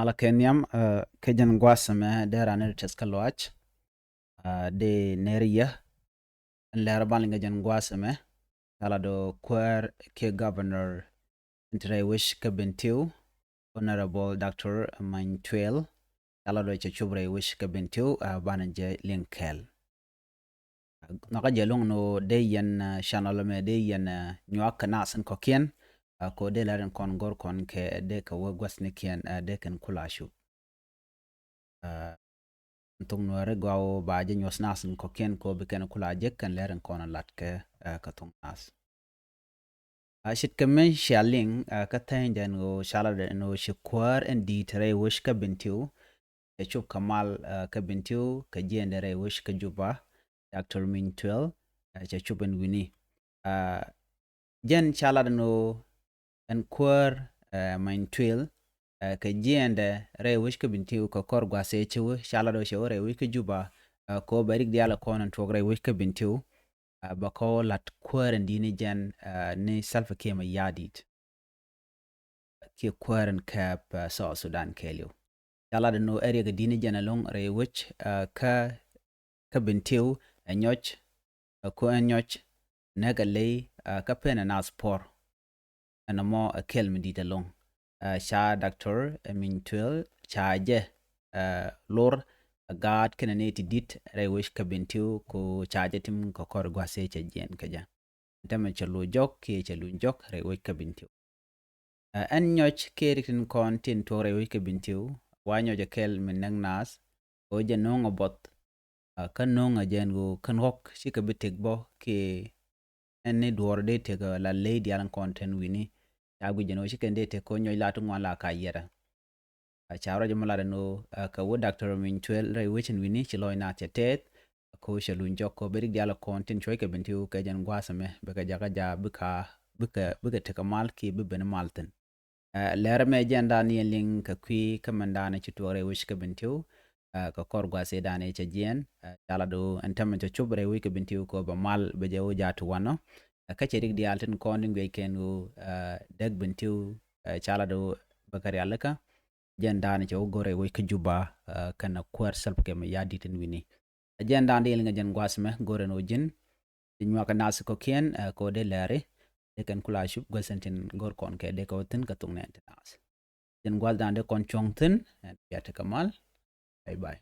mala kenyam kejan gwasame de ranel teskalwach de neriya lera balinga jan gwasame tala do kwer ke governor entre wish ke bentiu honorable dr manytuil tala do chubre wish ke bentiu bananje linkel naka jelong no de yan channel me de yan nyak nasan kokien ko de laren kon gor kon ke de ka wagwas nikian de kan kulashu tung nuer gwaw baje nyos nasan kokien ko beken kulaje kan leren kon latke ka tung nas ashit kemen shaling ka tanjan go shala de no shikwar en di tere wish ka bentiu e chup kamal ka bentiu ka jendere wish ka juba dr min 12 cha chupen wini jen shala no en kwar min 12 ka jende re wish ka bintiu ko kor gwase chewu shala do shewu re wish ka juba ko barik diala konan togre wish ka bintiu ba ko lat kwaren dini jen ni salfa kema yadit ki kwaren kap so sudan kelio shala do no area ga dini jen along re wish ka bintiu nyoch ko nyoch negale ka pena na spor anamo kel medita long sha doctor min 12 chaje lor gad kenane ti dit re wish ka bentiu ko chaje tim ko kor gwase che jen kaja tama chalu jok ke chalu jok re wish ka bentiu an nyoch ke rikin kon tin to re wish ka bentiu wanyo je kel min nang nas o je nongo bot kan nonga jen go kan hok shika bitik bo ke enne duor de te ga la lady alan konten wini agu jeno shikende te ko nyoy latu ngwala ka yera chawra jumala no ka wo dr min 12 re wichin wini chiloy na tetet ko shalun jokko berik diala kontin choy ke bentiu ka jan gwasame be ka jaga ja buka te kamal ki be ben malten lera me janda ni ling ka kwi kamandana chitore wish ka bentiu ka kor gwase dane che jen dala do antam te chubre wi ka bentiu ko ba mal be jawo jatu wano ka cherik di alten konding be kenu dag bentiu chala do bakari alaka jenda ni gore we kujuba kana kwar salp ke ma yadi tin wini jenda ndi linga jen gwasme gore no jin nywa ka nas ko kien ko de lare de kan kula shup gosentin gor kon ke de ko tin ka tung nen nas jen gwal dande kon chongtin ya te kamal bye bye